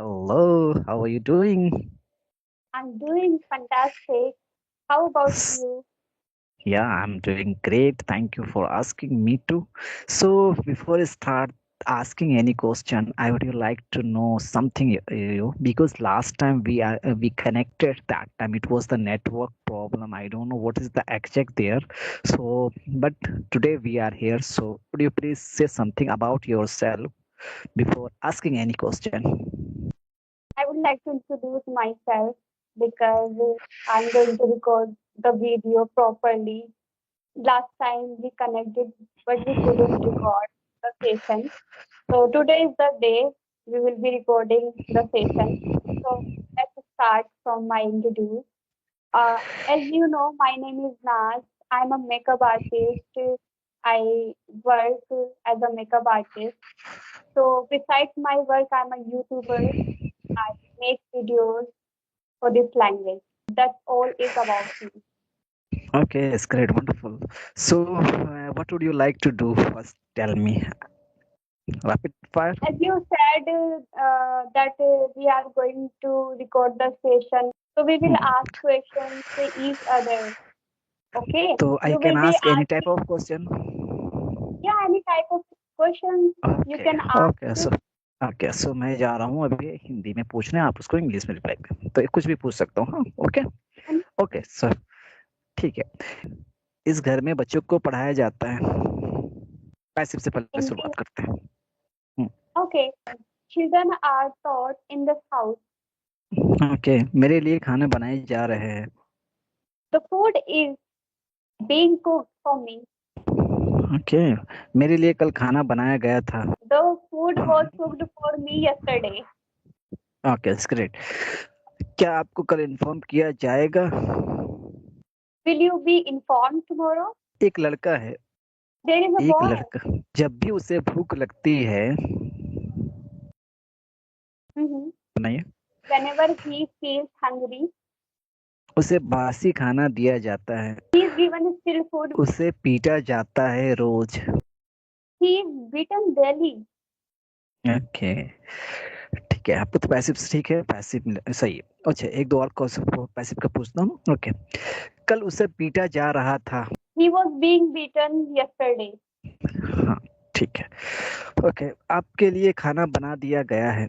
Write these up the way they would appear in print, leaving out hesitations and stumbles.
Hello, how are you doing? I'm doing fantastic. How about you? Yeah, I'm doing great. Thank you for asking me too. So, before I start asking any question, I would like to know something because last time we connected that time it was the network problem. I don't know what is the exact there. So, but today we are here. So, would you please say something about yourself before asking any question? I would like to introduce myself because I'm going to record the video properly. Last time we connected, but we couldn't record the session. So today is the day we will be recording the session. So let's start from my introduce. As you know, my name is Naz. I'm a makeup artist. I work as a makeup artist. So besides my work, I'm a YouTuber. I make videos for this language. That's all is about me. Okay, it's great, wonderful. So, what would you like to do first? Tell me. Rapid fire? As you said that we are going to record the session, so we will Hmm. ask questions to each other. Okay, So, I you can will be ask any type asking, of question? yeah, any type of questions you Okay, can okay, ask. so मैं जा रहा हूँ अभी हिंदी में पूछने आप उसको English में रिप्लाई करें तो कुछ भी पूछ सकता हूँ हाँ ओके And ओके सर ठीक है इस घर में बच्चों को पढ़ाया जाता है पैसिव से पहले in शुरुआत this, करते हैं okay, children are taught in this house. Okay मेरे लिए खाने बनाए जा रहे हैं The food is being cooked for me. Okay मेरे लिए कल खाना बनाया गया था The food was cooked for me yesterday. Okay great क्या आपको कल इन्फॉर्म किया जाएगा Will you be informed tomorrow? एक लड़का है There is a एक boy. लड़का जब भी उसे भूख लगती है Mhm. नहीं Whenever he feels hungry, उसे बासी खाना दिया जाता है he is given still food. उसे पीटा जाता है रोज He is beaten daily. Okay ठीक है आपको तो पैसिव ठीक है पैसिव सही है अच्छा एक दो और क्वेश्चन पैसिव का पूछता हूँ ओके कल उसे पीटा जा रहा था He was being beaten yesterday. हाँ ठीक है ओके आपके लिए खाना बना दिया गया है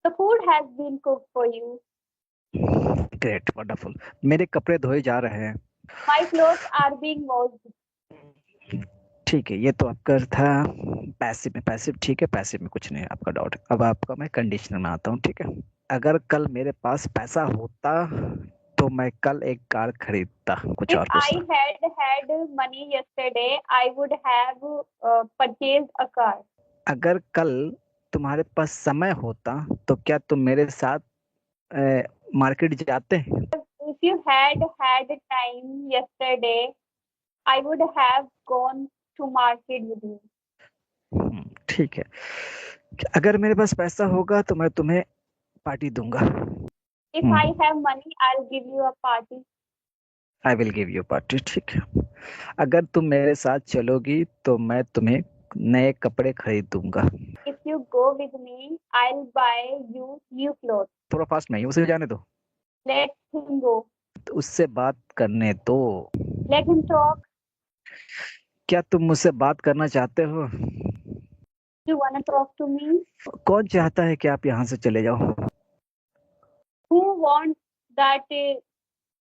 The food has been cooked for you. Great wonderful मेरे कपड़े धोए जा रहे हैं My clothes are being washed. ठीक है ये तो आपका था पैसिव में पैसिव ठीक है पैसिव में कुछ नहीं आपका डाउट अब आपका मैं कंडीशनल में आता हूँ ठीक है अगर कल मेरे पास पैसा होता तो मैं कल एक कार खरीदता कुछ If और I पूछता had money yesterday, I would have purchased a car. अगर कल तुम्हारे पास समय होता तो क्या तुम मेरे साथ मार्केट जाते If you had time yesterday, I would have gone to market with you. ठीक है अगर मेरे पास पैसा होगा तो मैं तुम्हें पार्टी दूंगा If I have money, I'll give you a party. I will give you party ठीक है अगर तुम मेरे साथ चलोगी तो मैं तुम्हें नए कपड़े खरीद दूंगा If you go with me, I'll buy you new clothes. थोड़ा फास्ट नहीं उसे जाने दो Let him go. तो उससे बात करने दो Let him talk. क्या तुम मुझसे बात करना चाहते हो You wanna talk to me? कौन चाहता है कि आप यहाँ से चले जाओ Who wants that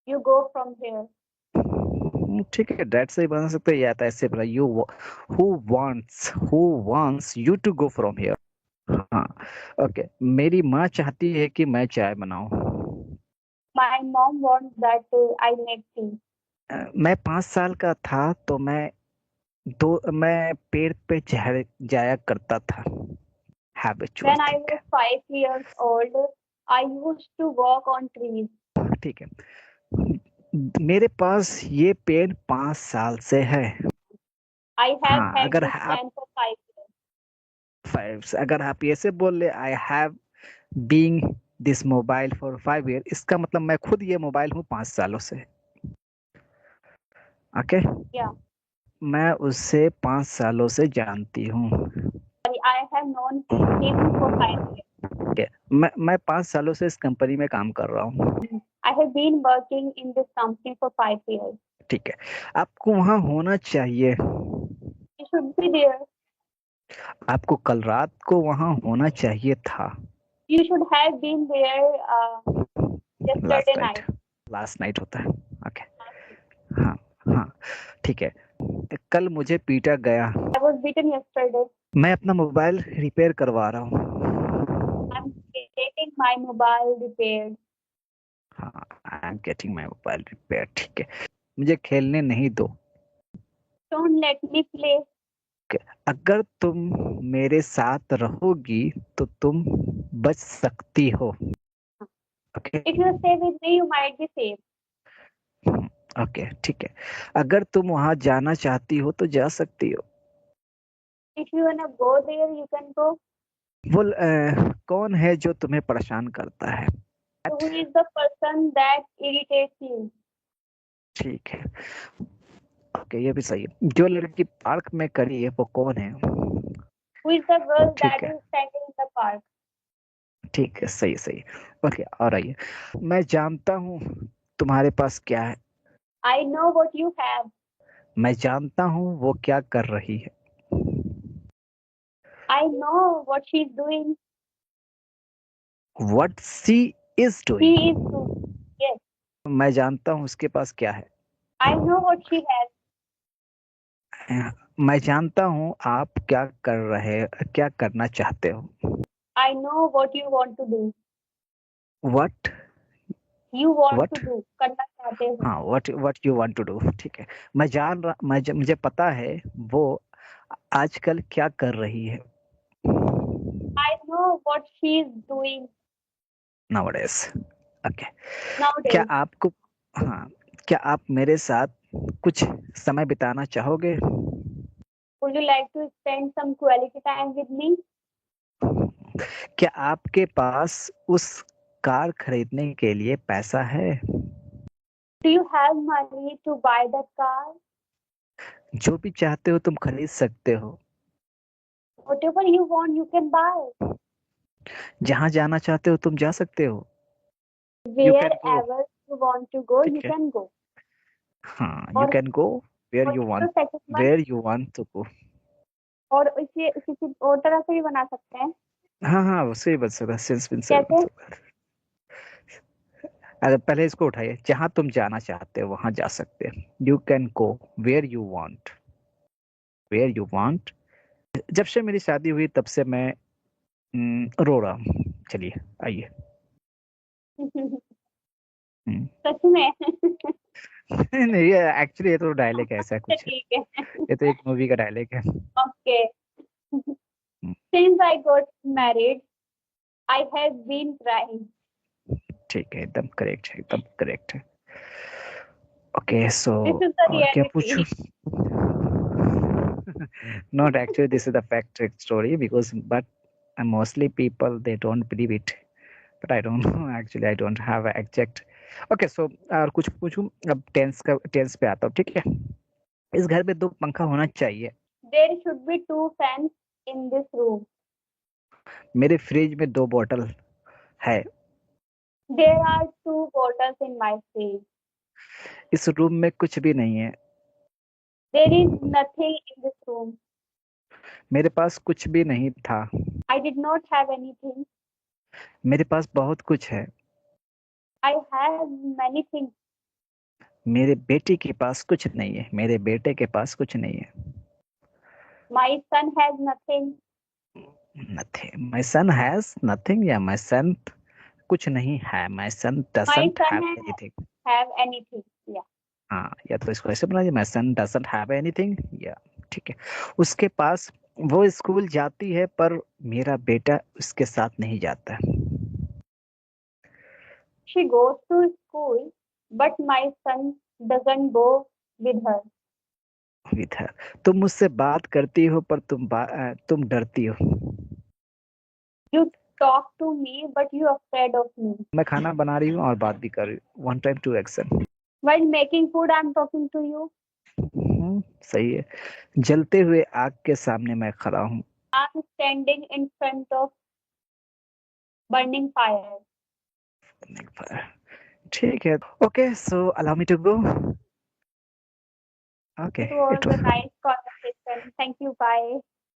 you go from here? ठीक है डैड से ही बना सकते हैं या तो ऐसे बोला you who wants you to go from here हाँ ओके मेरी माँ चाहती है कि मैं चाय बनाऊं My mom wants that I make tea. मैं 5 साल का था तो मैं पेड़ पे जाया करता था habitual When I thing was 5 years old, I used to walk on trees. ठीक है मेरे पास ये पेन 5 साल से है I have हाँ had this pen for 5 years. अगर आप ऐसे बोल ले I have being this mobile for 5 year इसका मतलब मैं खुद ये मोबाइल हूँ 5 सालों से ओके Yeah. मैं उससे 5 सालों से जानती हूँ I have known him for 5 years. Okay मैं 5 सालों से इस कंपनी में काम कर रहा हूँ। I have been working in this company for 5 years. ठीक है, आपको वहां होना चाहिए। You should be there. आपको कल रात को वहां होना चाहिए था। You should have been there yesterday last night, night. Last night होता है। ओके, हाँ हाँ, ठीक है। कल मुझे पीटा गया। I was beaten yesterday. मैं अपना मोबाइल रिपेयर करवा रहा हूँ। I'm getting my mobile repaired. हाँ, I am getting my mobile repair. ठीक है, मुझे खेलने नहीं दो। Don't let me play. अगर तुम मेरे साथ रहोगी तो तुम बच सकती हो। Okay If you stay with me, you might be safe. Okay, ठीक है। अगर तुम वहां जाना चाहती हो तो जा सकती हो। If you wanna go there, you can go. वो कौन है जो तुम्हें परेशान करता है? So who is the person that irritates you? ठीक है, ओके, ये भी सही है। जो लड़की पार्क में खड़ी है वो कौन है? Who is the girl that ठीक है, is standing in the park? ठीक है, सही सही। ओके, और आइए। मैं जानता हूँ तुम्हारे पास क्या है। I know what you have. मैं जानता हूँ वो क्या कर रही है। I know what she's doing. What she is He doing. is doing. Yes. मैं जानता हूँ उसके पास क्या है। I know what she has. मैं जानता हूँ आप क्या करना चाहते हो। I know what you want to do. What You want to what do. करना चाहते हो. हाँ, what you want to do। ठीक है, मुझे पता है वो आजकल क्या कर रही है। I know what she's doing nowadays। Okay, क्या nowadays. आपको हाँ, क्या आप मेरे साथ कुछ समय बिताना चाहोगे? Would you like to spend some quality time with me? क्या आपके पास उस कार खरीदने के लिए पैसा है? Do you have money to buy that car? जो भी चाहते हो तुम खरीद सकते हो। Whatever you want, you can buy. जहां जाना चाहते हो तुम जा सकते हो। You can go. Wherever you want to go, you ठीक है, can go. हाँ, यू और कैन गो वेयर और यू तो want, second one, where you want to go. और इसे किसी और तरह से भी बना सकते हैं। हाँ हाँ, उससे ही बन सकता है, सेंस से बन कैसे? सकता है। अगर पहले इसको उठाइए, जहां तुम जाना चाहते हो वहां जा सकते हैं। You can go where you want, where you want. जब से मेरी शादी हुई तब से मैं रो रहा हूँ। चलिए आइए। हम्म। सच में? नहीं, एक्चुअली ये तो डायलॉग ऐसा कुछ है। ठीक है। ये तो एक मूवी का डायलॉग है। Okay. Hmm, Since I got married, I have been crying. ठीक है, एकदम करेक्ट है, एकदम करेक्ट है। Okay, so This is the और क्या पूछूं? reality. Not actually, this is the fact story because, but mostly people they don't believe it. But I don't know. Actually, I don't have an exact. Okay, so और कुछ पूछूं? अब tense पे आता हूँ, ठीक है। इस घर में 2 पंखा होना चाहिए। There should be 2 fans in this room. मेरे फ्रिज में 2 बॉटल है। There are 2 bottles in my fridge. इस रूम में कुछ भी नहीं है। There is nothing in this room. मेरे पास कुछ भी नहीं था। I did not have anything. मेरे पास बहुत कुछ है। I have many things. मेरे बेटे के पास कुछ नहीं है। मेरे बेटे के पास कुछ नहीं है। My son has nothing. Nothing. My son has nothing या my son कुछ नहीं है। My son My doesn't son have has anything। have anything. Yeah. हाँ, या तो इसको ऐसे बना दिया, my son doesn't have anything, या ठीक है। उसके पास, वो स्कूल जाती है पर मेरा बेटा उसके साथ नहीं जाता। She goes to school, but my son doesn't go with her. With her. तुम मुझसे बात करती हो पर तुम डरती हो। You talk to me, but you afraid of me. मैं खाना बना रही हूँ और बात भी कर रही हूँ। 1 time 2 action. While making food, I'm talking to you. सही है। जलते हुए आग के सामने मैं खड़ा हूँ। I'm standing in front of burning fire. ठीक है. Okay, so allow me to go. It Okay, was a nice conversation. Thank you. Bye.